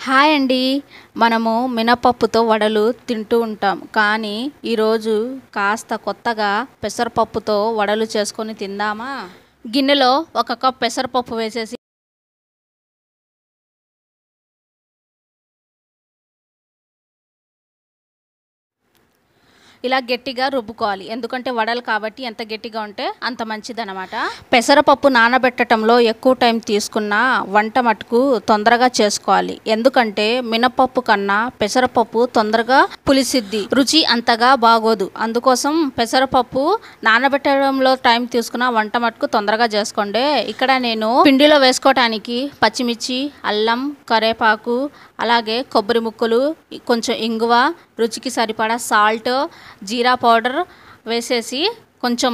Hi అండి. మనము మినపప్పుతో వడలు తింటూ ఉంటాం. కానీ ఈరోజు కాస్త కొత్తగా పెసరపప్పుతో వడలు చేసుకొని తిందామా? గిన్నెలో ఒక కప్ పెసరపప్పు వేసేసి ఇలా గట్టిగా రుబ్బుకోవాలి. ఎందుకంటే వడలు కాబట్టి ఎంత గట్టిగా ఉంటే అంత మంచిదన్నమాట. పెసరపప్పు నానబెట్టడంలో ఎక్కువ టైం తీసుకున్న వంట మటుకు తొందరగా చేసుకోవాలి. ఎందుకంటే మినపప్పు కన్నా పెసరపప్పు తొందరగా పులిసిద్ది, రుచి అంతగా బాగోదు. అందుకోసం పెసరపప్పు నానబెట్టడంలో టైం తీసుకున్న వంట మటుకు తొందరగా చేసుకోండి. ఇక్కడ నేను పిండిలో వేసుకోవటానికి పచ్చిమిర్చి, అల్లం, కరేపాకు, అలాగే కొబ్బరి ముక్కలు, కొంచెం ఇంగువ, రుచికి సరిపడా సాల్ట్, జీరా పౌడర్ వేసేసి కొంచెం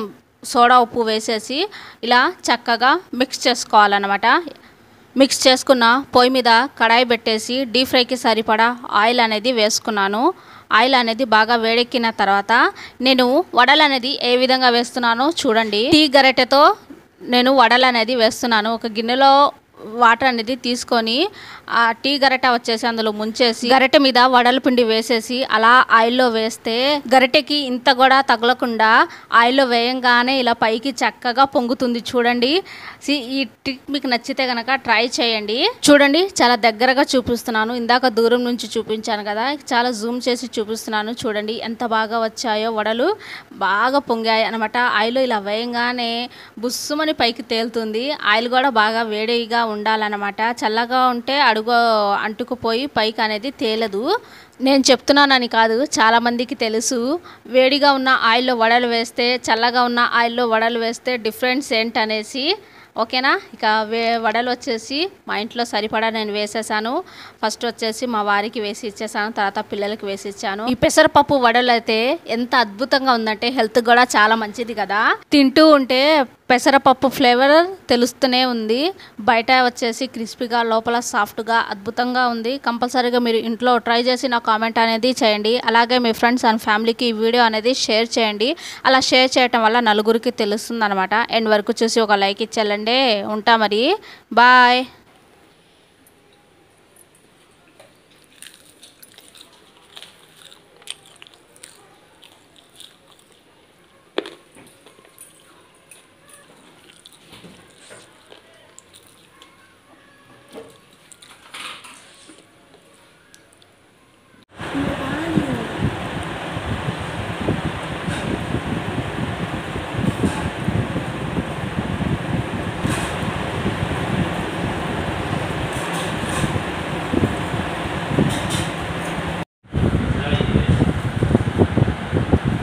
సోడా ఉప్పు వేసేసి ఇలా చక్కగా మిక్స్ చేసుకోవాలన్నమాట. మిక్స్ చేసుకున్న పొయ్యి మీద కడాయి పెట్టేసి డీప్ ఫ్రైకి సరిపడా ఆయిల్ అనేది వేసుకున్నాను. ఆయిల్ అనేది బాగా వేడెక్కిన తర్వాత నేను వడలు అనేది ఏ విధంగా వేస్తున్నానో చూడండి. టీ గరిటెతో నేను వడలు అనేది వేస్తున్నాను. ఒక గిన్నెలో వాటర్ అనేది తీసుకొని ఆ టీ గరిటె వచ్చేసి అందులో ముంచేసి గరిటె మీద వడల పిండి వేసేసి అలా ఆయిల్లో వేస్తే గరిటెకి ఇంత కూడా తగలకుండా ఆయిల్లో వేయంగానే ఇలా పైకి చక్కగా పొంగుతుంది చూడండి. ఈ ట్రిక్ మీకు నచ్చితే కనుక ట్రై చేయండి. చూడండి, చాలా దగ్గరగా చూపిస్తున్నాను. ఇందాక దూరం నుంచి చూపించాను కదా, చాలా జూమ్ చేసి చూపిస్తున్నాను. చూడండి ఎంత బాగా వచ్చాయో వడలు, బాగా పొంగాయి అనమాట. ఆయిల్లో ఇలా వేయంగానే బుస్సుమని పైకి తేలుతుంది. ఆయిల్ కూడా బాగా వేడిగా ఉండాలన్నమాట. చల్లగా ఉంటే అడుగు అంటుకుపోయి పైకి అనేది తేలదు. నేను చెప్తున్నానని కాదు, చాలామందికి తెలుసు. వేడిగా ఉన్న ఆయిల్లో వడలు వేస్తే, చల్లగా ఉన్న ఆయిల్లో వడలు వేస్తే డిఫరెన్స్ ఏంటనేసి. ఓకేనా? ఇక వడలు వచ్చేసి మా ఇంట్లో సరిపడా నేను వేసేసాను. ఫస్ట్ వచ్చేసి మా వారికి వేసి ఇచ్చేసాను, తర్వాత పిల్లలకి వేసి ఇచ్చాను. ఈ పెసరపప్పు వడలు అయితే ఎంత అద్భుతంగా ఉందంటే హెల్త్ కూడా చాలా మంచిది కదా. తింటూ ఉంటే పెసరపప్పు ఫ్లేవర్ తెలుస్తూనే ఉంది. బయట వచ్చేసి క్రిస్పీగా, లోపల సాఫ్ట్గా అద్భుతంగా ఉంది. కంపల్సరీగా మీరు ఇంట్లో ట్రై చేసి నా కామెంట్ అనేది చేయండి. అలాగే మీ ఫ్రెండ్స్ అండ్ ఫ్యామిలీకి ఈ వీడియో అనేది షేర్ చేయండి. అలా షేర్ చేయటం వల్ల నలుగురికి తెలుస్తుంది అనమాట. ఎండ్ వరకు చూసి ఒక లైక్ ఇచ్చేయాలండి. ఉంటా మరి, bye.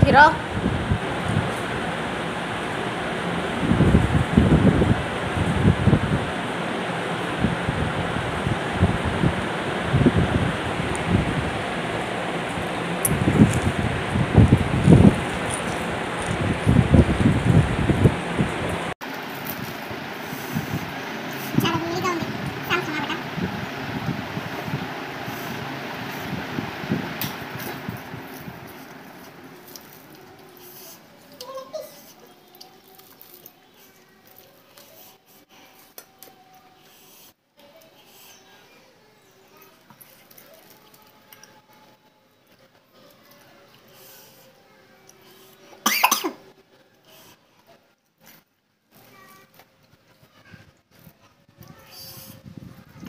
Hero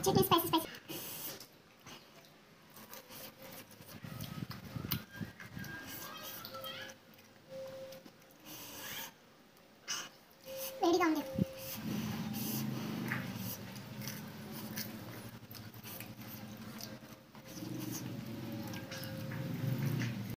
chicken spicy spicy. వేడిగా ఉంది.